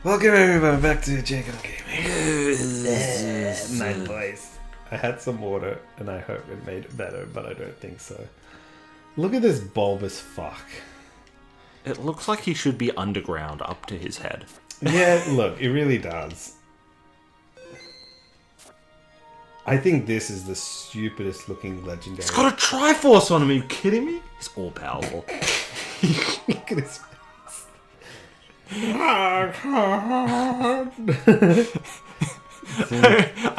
Welcome everyone back to JACON Gaming. My voice. I had some water and I hope it made it better, but I don't think so. Look at this bulbous fuck. It looks like he should be underground up to his head. Yeah, look, it really does. I think this is the stupidest looking legendary. He's got a Triforce on him, are you kidding me? He's all powerful. Look at his face. I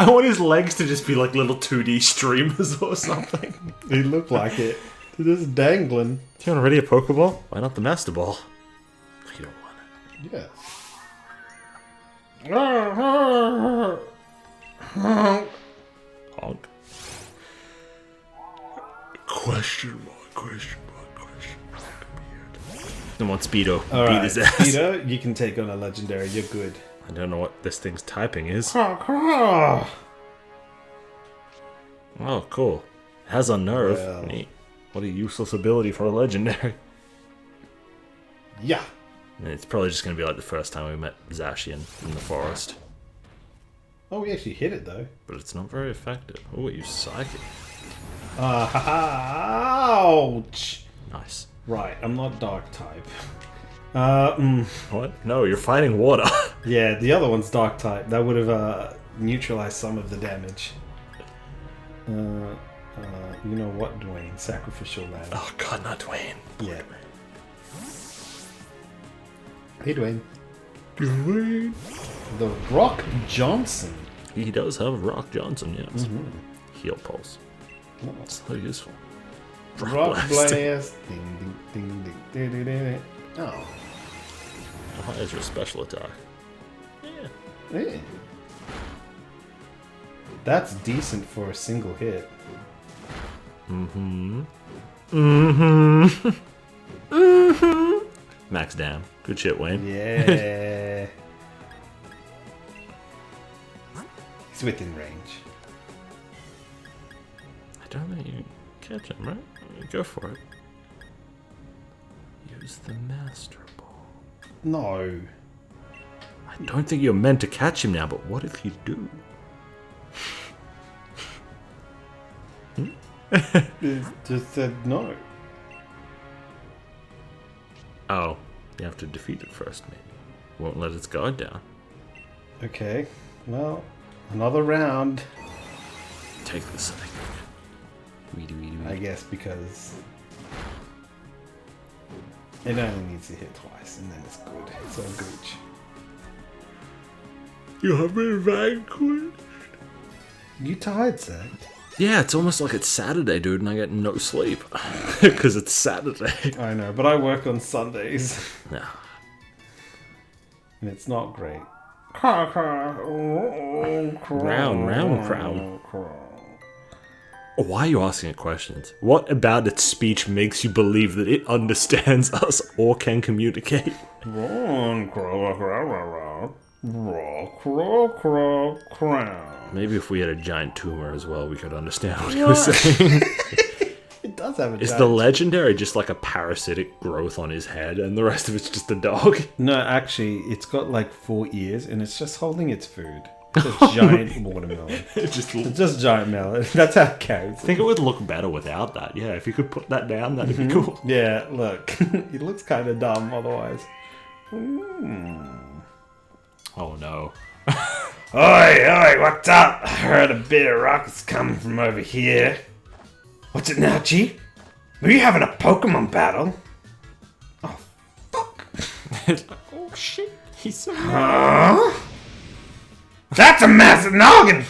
want his legs to just be like little 2D streamers or something. They look like it. They're just dangling. Do you want already a Pokeball? Why not the Master Ball? You don't want Yeah. Honk. Question mark, question mark, question mark. I want Speedo. All Beat right, his ass. Speedo, you can take on a legendary. You're good. I don't know what this thing's typing is. Oh, Oh, cool. It has Unnerve. Well. Neat. What a useless ability for a legendary. yeah. And it's probably just going to be like the first time we met Zacian in the forest. Oh, we actually hit it though. But it's not very effective. Oh, you psychic. Ouch. Nice. Right, I'm not dark type. What? No, you're fighting water. Yeah, the other one's dark type. That would have neutralized some of the damage. You know what, Dwayne? Sacrificial lamb. Oh god, not Dwayne. Yeah. Hey, Dwayne. Dwayne. The Rock Johnson. He does have Rock Johnson, yes. Heal Pulse. Oh. So useful. Rock Blast. Blast. Ding, ding, ding, ding, ding, ding, ding. Oh. How high is your special attack? Yeah. Yeah. That's decent for a single hit. Max Dam. Good shit, Wayne. Yeah. He's within range. I don't think you can catch him, right? Go for it. Use the Master Ball. No. I don't think you're meant to catch him now, but what if you do? It just said no. Oh, you have to defeat it first, maybe. Won't let its guard down. Okay. Well, another round. Take the psychic. I guess because it only needs to hit twice and then it's good. It's all gooch. You have been vanquished. You tired, sir? Yeah, it's almost like it's Saturday, dude, and I get no sleep. Because it's Saturday. I know, but I work on Sundays. Yeah. And it's not great. Round crown. Why are you asking it questions? What about its speech makes you believe that it understands us or can communicate? Maybe if we had a giant tumor as well, we could understand what he was saying. It does have a Is giant... the legendary just like a parasitic growth on his head and the rest of it's just a dog? No, actually, it's got like 4 ears and it's just holding its food. It's a giant watermelon. It's just giant melon. That's how it carries. I think it would look better without that. Yeah, if you could put that down, that'd be cool. Yeah, look. It looks kind of dumb otherwise. Oh no. Oi, what's up? I heard a bit of rockets coming from over here. What's it now, G? Were you having a Pokemon battle? Oh, fuck. Oh shit, he's so mad. Huh? That's a massive noggin!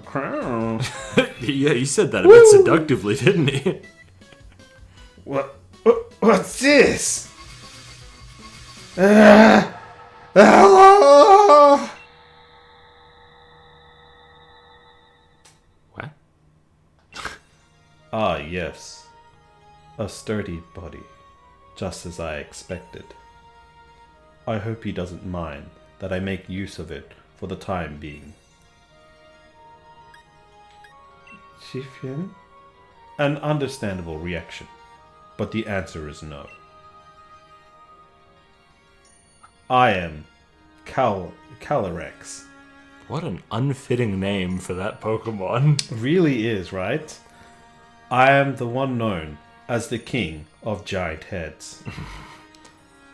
Crown. Yeah, he said that a bit seductively, didn't he? What's this? Hello? What? Ah, yes. A sturdy body, just as I expected. I hope he doesn't mind that I make use of it for the time being. Shifian? An understandable reaction, but the answer is no. I am Calyrex. What an unfitting name for that Pokemon. Really is, right? I am the one known as the King of Giant Heads.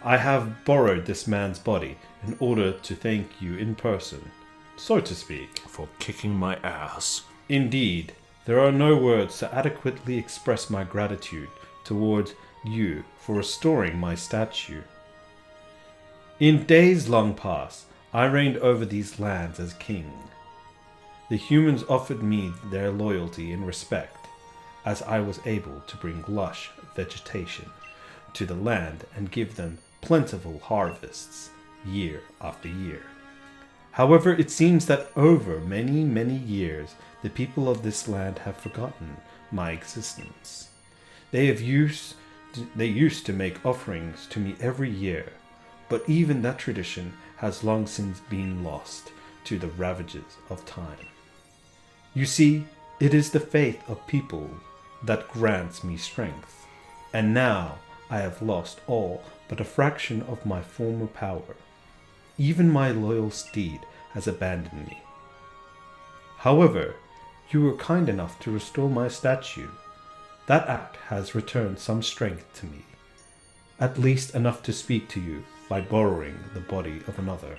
I have borrowed this man's body in order to thank you in person, so to speak. For kicking my ass. Indeed, there are no words to adequately express my gratitude towards you for restoring my statue. In days long past, I reigned over these lands as king. The humans offered me their loyalty and respect, as I was able to bring lush vegetation to the land and give them plentiful harvests year after year. However, it seems that over many, many years, the people of this land have forgotten my existence. They used to make offerings to me every year, but even that tradition has long since been lost to the ravages of time. You see, it is the faith of people that grants me strength, and now I have lost all but a fraction of my former power. Even my loyal steed has abandoned me. However, you were kind enough to restore my statue. That act has returned some strength to me, at least enough to speak to you by borrowing the body of another.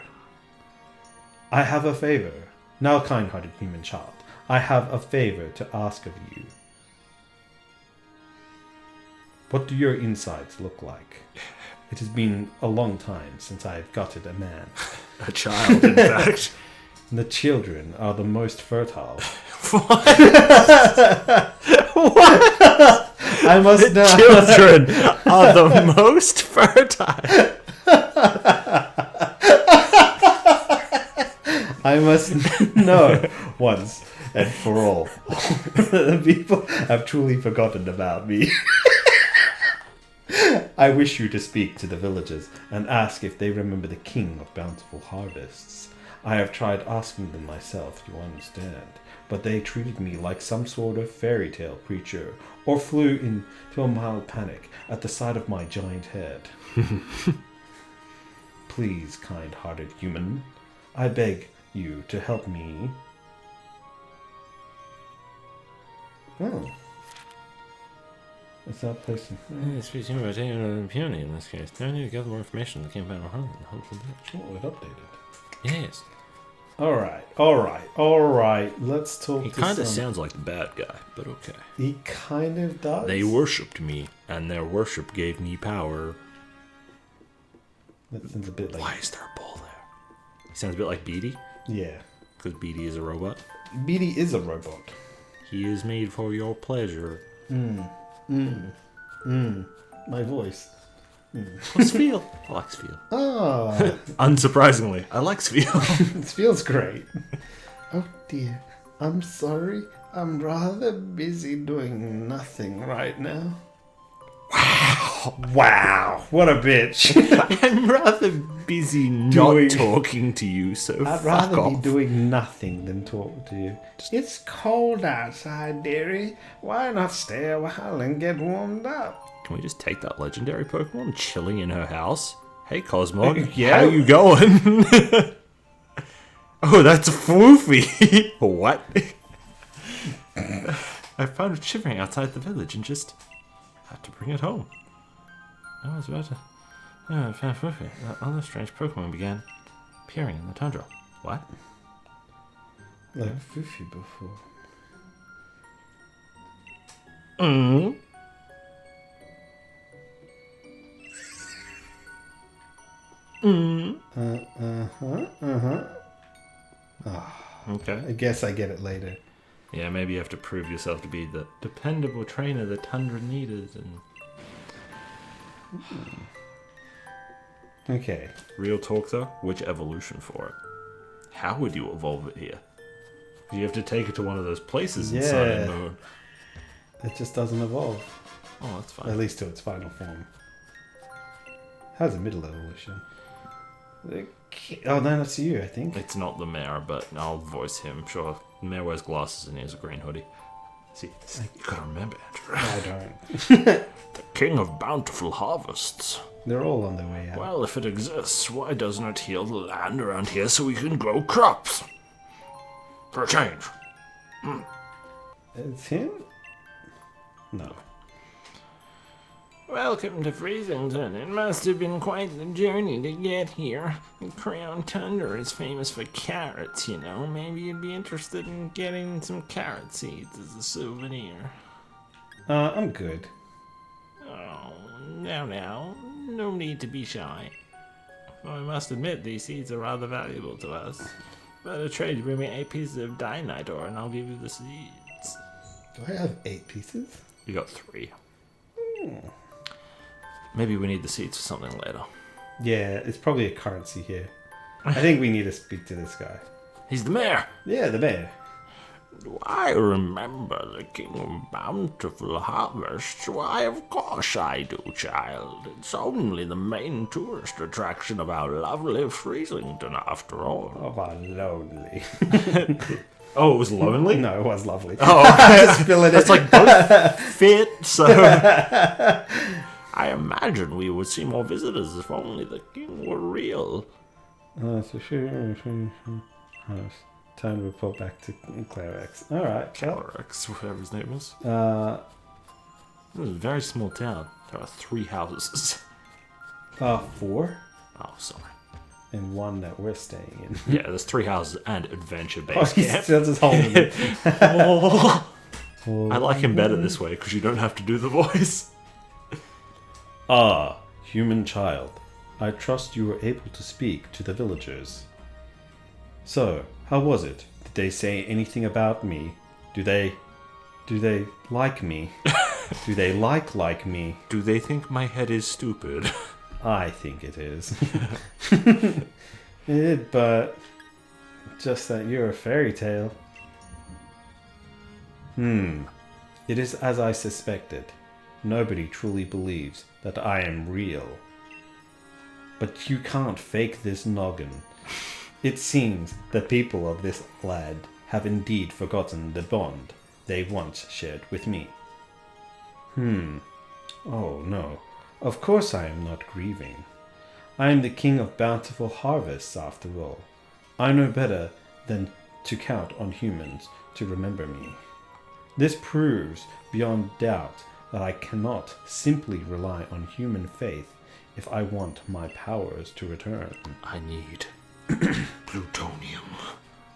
I have a favor. Now, kind-hearted human child, I have a favor to ask of you. What do your insides look like? It has been a long time since I have gutted a man. A child, in fact. The children are the most fertile. What? I must know. Children are the most fertile. I must know once and for all. The people have truly forgotten about me. I wish you to speak to the villagers and ask if they remember the king of bountiful harvests. I have tried asking them myself, you understand, but they treated me like some sort of fairy tale creature, or flew into a mild panic at the sight of my giant head. Please, kind-hearted human, I beg you to help me. Oh. What's that place? Speaking about Peony in this case. Peony to gather more information that came out of Hunt for Bitch. Oh, it updated. Yes. Alright. Let's talk He to kind of sounds like the bad guy, but okay. He kind of does. They worshipped me, and their worship gave me power. That sounds a bit like... Why is there a ball there? He sounds a bit like Beatty, Yeah. because Beatty is a robot. Beatty is a robot. He is made for your pleasure. My voice. What's Sfeel? I like Sfeel. Ah, Unsurprisingly, I like Sfeel. it feels great. Oh dear, I'm sorry. I'm rather busy doing nothing right now. Wow, what a bitch. I'm rather busy not talking to you, so I'd fuck rather off. be doing nothing than talk to you. It's cold outside, dearie. Why not stay a while and get warmed up? Can we just take that legendary Pokemon chilling in her house? Hey, Cosmog. Yeah. How you going? Oh, that's Floofy. What? I found it shivering outside the village and just had to bring it home. I was about to... Oh, I found Floofy. Other strange Pokemon began appearing in the tundra. What? Like Fufi before. Mm. Okay. I guess I get it later. Yeah, maybe you have to prove yourself to be the dependable trainer the tundra needed. And Okay. real talk though, which evolution for it? How would you evolve it here? You have to take it to one of those places in Sun and Moon. It just doesn't evolve. Oh, that's fine. At least to its final form. How's a middle evolution? Oh, no, that's you, I think. It's not the mayor, but I'll voice him. Sure, the mayor wears glasses and he has a green hoodie. See, you gotta remember, Andrew. I don't. The king of bountiful harvests. They're all on their way out. Well, if it exists, why doesn't it heal the land around here so we can grow crops? For a change. It's him? No. Welcome to Freezington. It must have been quite the journey to get here. The Crown Tundra is famous for carrots, you know. Maybe you'd be interested in getting some carrot seeds as a souvenir. I'm good. Oh, now. No need to be shy. Well, I must admit, these seeds are rather valuable to us. But a trade, bring me 8 pieces of dynamite ore and I'll give you the seeds. Do I have 8 pieces? You got 3. Maybe we need the seeds for something later. Yeah, it's probably a currency here. I think we need to speak to this guy. He's the mayor. Yeah, the mayor. Do I remember the King of Bountiful Harvests? Why, of course I do, child. It's only the main tourist attraction of our lovely Freezington, after all. Oh, how lonely. Oh, it was lonely? No, it was lovely. Oh, Just filling that's it. like both fit, so... I imagine we would see more visitors if only the king were real. Time to report back to Clarex. Alright. Calyrex, whatever his name is. Well, It was a very small town. There are 3 houses. 4? Oh, sorry. And 1 that we're staying in. Yeah, there's 3 houses and adventure Oh, base he's camp. still just holding it. I like him better this way because you don't have to do the voice. Ah, human child. I trust you were able to speak to the villagers. So, how was it? Did they say anything about me? Do they like me? Do they like me? Do they think my head is stupid? I think it is. But just that you're a fairy tale. It is as I suspected. Nobody truly believes that I am real. But you can't fake this noggin. It seems the people of this land have indeed forgotten the bond they once shared with me. Oh no, of course I am not grieving. I am the king of bountiful harvests after all. I know better than to count on humans to remember me. This proves beyond doubt that I cannot simply rely on human faith if I want my powers to return. I need plutonium.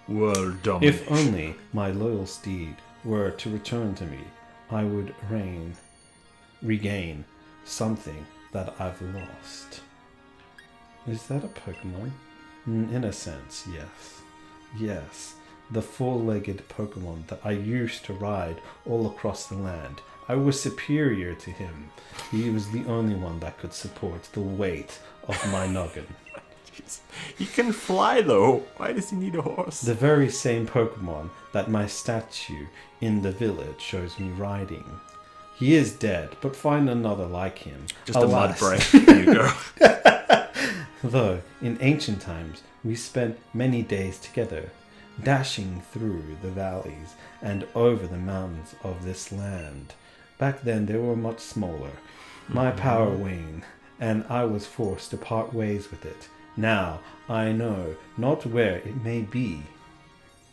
World domination. If only my loyal steed were to return to me, I would regain something that I've lost. Is that a Pokemon? In a sense, yes. Yes, the four-legged Pokemon that I used to ride all across the land. I was superior to him. He was the only one that could support the weight of my noggin. He can fly though. Why does he need a horse? The very same Pokemon that my statue in the village shows me riding. He is dead, but find another like him. Just Alas. a mud break. There you go. Though, in ancient times, we spent many days together, dashing through the valleys and over the mountains of this land. Back then, they were much smaller. My power waned, and I was forced to part ways with it. Now, I know not where it may be.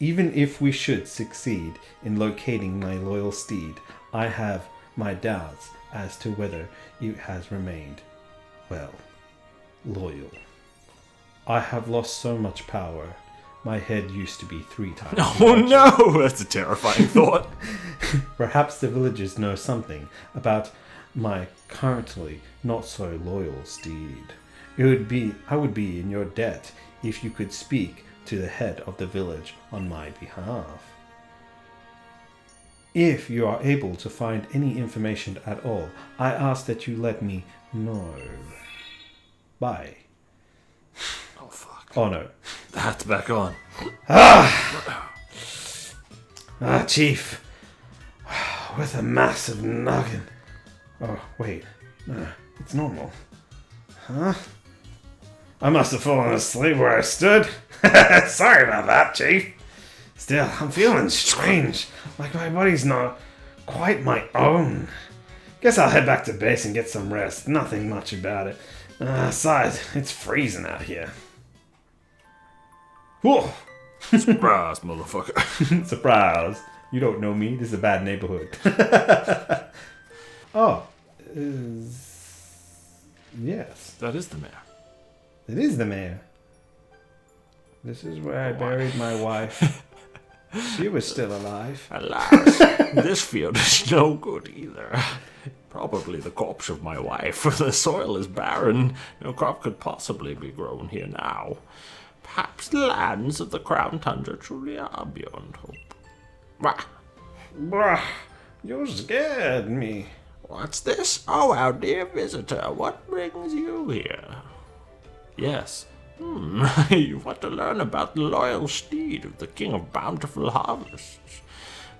Even if we should succeed in locating my loyal steed, I have my doubts as to whether it has remained, well, loyal. I have lost so much power. My head used to be 3 times Oh larger. no! That's a terrifying thought. Perhaps the villagers know something about my currently not so loyal steed. I would be in your debt if you could speak to the head of the village on my behalf. If you are able to find any information at all, I ask that you let me know. Bye. Oh fuck. Oh no. The hat's back on. Chief. With a massive noggin. Oh, wait. No, it's normal. Huh? I must have fallen asleep where I stood. Sorry about that, Chief. Still, I'm feeling strange. Like my body's not quite my own. Guess I'll head back to base and get some rest. Nothing much about it. Besides, it's freezing out here. Whoa! Surprise, motherfucker. Surprise. You don't know me. This is a bad neighborhood. Oh. Yes. That is the mayor. It is the mayor. This is where I buried my wife. She was still alive. Alas, this field is no good either. Probably the corpse of my wife. The soil is barren. No crop could possibly be grown here now. Perhaps the lands of the Crown Tundra truly are beyond hope. Bah! Bruh, you scared me. What's this? Oh, our dear visitor, what brings you here? Yes. You want to learn about the loyal steed of the King of Bountiful Harvests.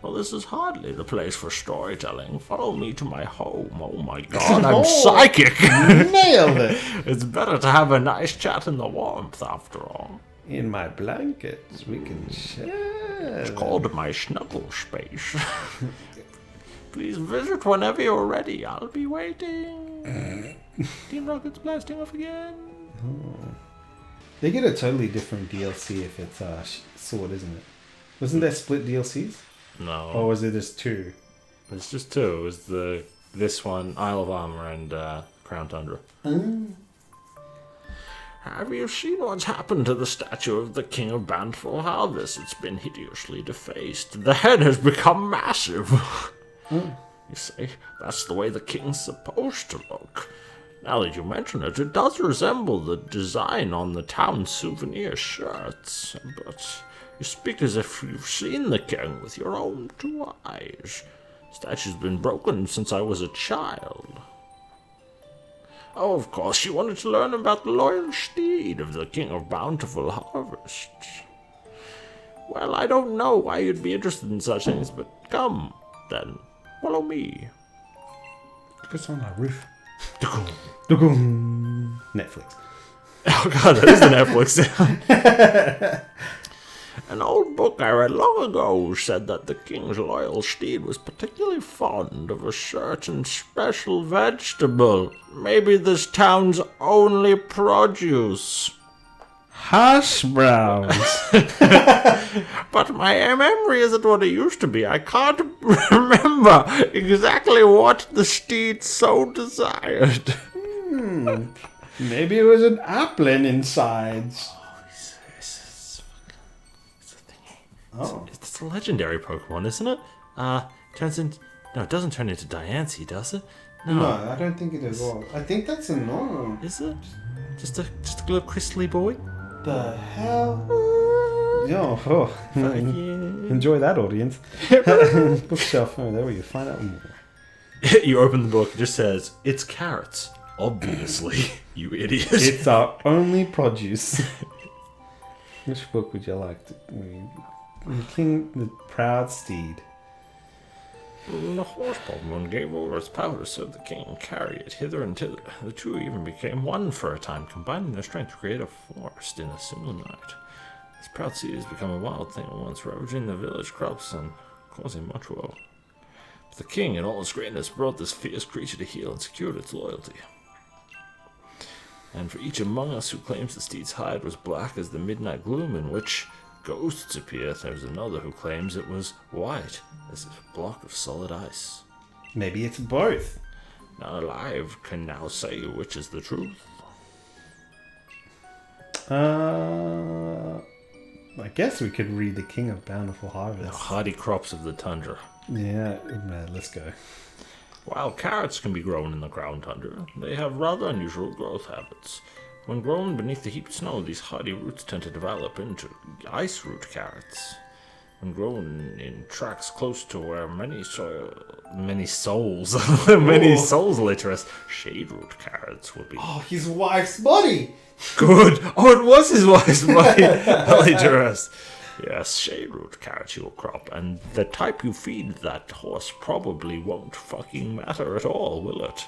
Well, this is hardly the place for storytelling. Follow me to my home. Oh my god, I'm psychic! Nailed it! It's better to have a nice chat in the warmth, after all. In my blankets, we can share. It's called my snuggle space. Please visit whenever you're ready. I'll be waiting. Team Rocket's blasting off again. They get a totally different DLC if it's Sword, isn't it? Wasn't there split DLCs? No. Or was it just 2? It's just 2. It was this one, Isle of Armor, and Crown Tundra. Have you seen what's happened to the statue of the King of Bountiful Harvest? It's been hideously defaced. The head has become massive. You see, that's the way the king's supposed to look. Now that you mention it, it does resemble the design on the town's souvenir shirts. But you speak as if you've seen the king with your own 2 eyes. The statue's been broken since I was a child. Oh, of course, you wanted to learn about the loyal steed of the King of Bountiful Harvests. Well, I don't know why you'd be interested in such things, but come, then, follow me. It's on our roof. Netflix. Oh god, that is the Netflix. An old book I read long ago said that the king's loyal steed was particularly fond of a certain special vegetable. Maybe this town's only produce. Hash browns. But my memory isn't what it used to be. I can't remember exactly what the steed so desired. Maybe it was an applin inside. Oh. It's a legendary Pokemon, isn't it? Turns into... No, it doesn't turn into Diancie, does it? No, I don't think it is all. I think that's a normal. Is it? Just a little crystally boy? The hell? Oh. Yeah. Enjoy that, audience. Bookshelf. Oh, there we go. Find out more. You open the book, it just says, it's carrots. Obviously, you idiot. It's our only produce. Which book would you like to read? The King, the Proud Steed. The horse Pokemon gave over its power so the king can carry it hither and thither. The 2 even became one for a time, combining their strength to create a forest in a single night. This proud steed has become a wild thing, once ravaging the village crops and causing much woe. But the king, in all his greatness, brought this fierce creature to heel and secured its loyalty. And for each among us who claims the steed's hide was black as the midnight gloom in which ghosts appear, there's another who claims it was white as a block of solid ice. Maybe it's both. None alive can now say which is the truth. I guess we could read The King of Bountiful Harvest. The hardy crops of the tundra. Yeah, let's go. While carrots can be grown in the Crown Tundra, they have rather unusual growth habits. When grown beneath the heaped snow, these hardy roots tend to develop into ice root carrots. When grown in tracts close to where many souls litter us, shade root carrots will be. Oh, his wife's body! Good! Oh, it was his wife's body! Litter. Yes, shade root carrots you will crop, and the type you feed that horse probably won't fucking matter at all, will it?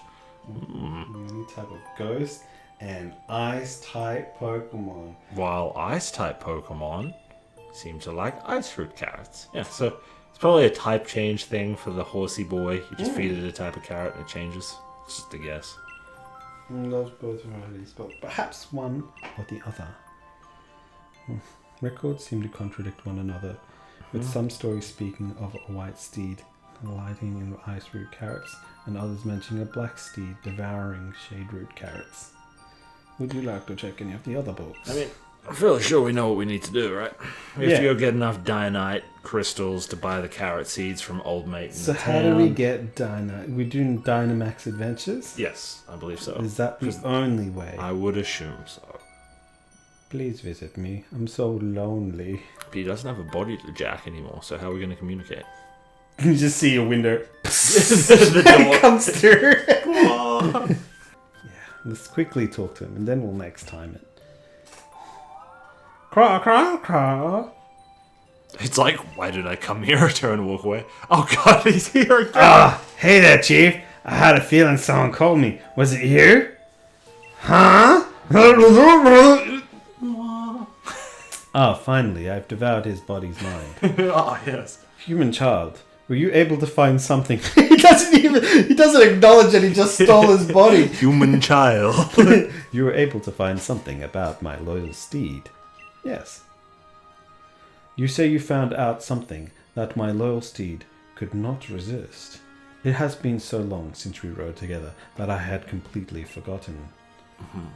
Any type of ghost and ice-type Pokemon. While ice-type Pokemon seem to like ice root carrots. Yeah, so it's Probably a type change thing for the horsey boy. You just feed it a type of carrot and it changes. It's just a guess. Loves both varieties, but perhaps one or the other. Records seem to contradict one another, with some stories speaking of a white steed alighting in ice root carrots, and others mentioning a black steed devouring shade root carrots. Would you like to check any of the other books? I mean, I'm fairly sure we know what we need to do, right? We have to go get enough dynite crystals to buy the carrot seeds from Old Mate in So the how town. do we get Dynamite? We're doing Dynamax Adventures? Yes, I believe so. Is that the only way? I would assume so. Please visit me. I'm so lonely. But he doesn't have a body to jack anymore, so how are we going to communicate? You just see a window. The door comes through. Yeah, let's quickly talk to him, and then we'll next time it. Craw, craw, craw. It's like, why did I come here? Turn and walk away. Oh god, he's here again. Ah, hey there, Chief. I had a feeling someone called me. Was it you? Huh? Ah, finally, I've devoured his body's mind. Oh, yes. Human child, were you able to find something? He doesn't acknowledge that he just stole his body. Human child. You were able to find something about my loyal steed. Yes. You say you found out something that my loyal steed could not resist. It has been so long since we rode together that I had completely forgotten. Mm-hmm.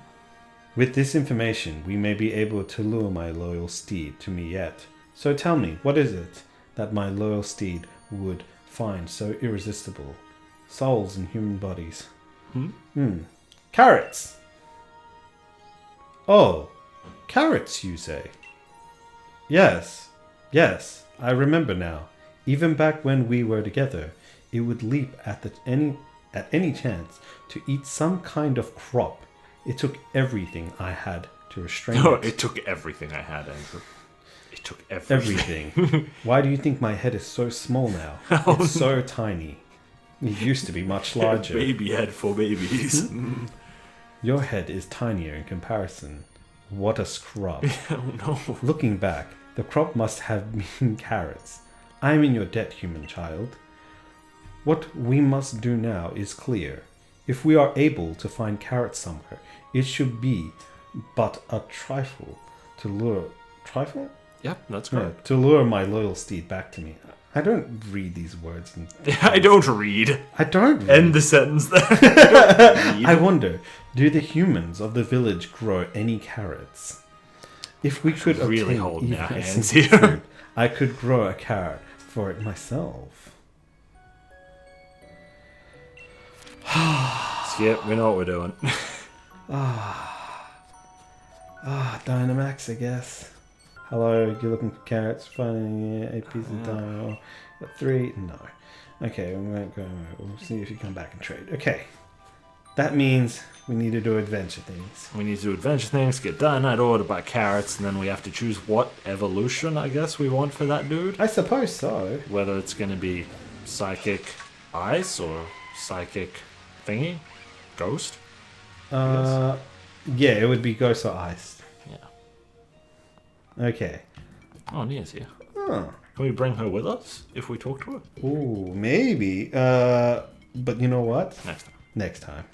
With this information, we may be able to lure my loyal steed to me yet. So tell me, what is it that my loyal steed would find so irresistible? Souls in human bodies. Carrots! Oh, carrots, you say? Yes, I remember now. Even back when we were together, it would leap at any chance to eat some kind of crop. It took everything I had to restrain No, it. it took everything I had, Andrew. It took Everything. Why do you think my head is so small now? It's so tiny. It used to be much larger. Baby head for babies. Your head is tinier in comparison. What a scrub. Oh no. Looking back, the crop must have been carrots. I am in your debt, human child. What we must do now is clear. If we are able to find carrots somewhere, it should be but a trifle to lure... Trifle? Yep, that's Yeah, correct. to lure my loyal steed back to me. I don't read these words. I don't read. I don't read. End the sentence there. I wonder, do the humans of the village grow any carrots? If we could really obtain holding even our a hands single here. fruit, I could grow a carrot for it myself. Skip, we know what we're doing. Dynamax, I guess. Hello, you're looking for carrots, finding 8 pieces of dynamo. 3? No. Okay, we'll see if you come back and trade. Okay. That means we need to do adventure things. We need to do adventure things, get dynamite ore to buy carrots, and then we have to choose what evolution, I guess, we want for that dude. I suppose so. Whether it's going to be psychic ice or psychic thingy, ghost. Yeah, it would be ghost or ice. Yeah. Okay. Oh, Nia's here. Oh. Can we bring her with us if we talk to her? Ooh, maybe. But you know what? Next time. Next time.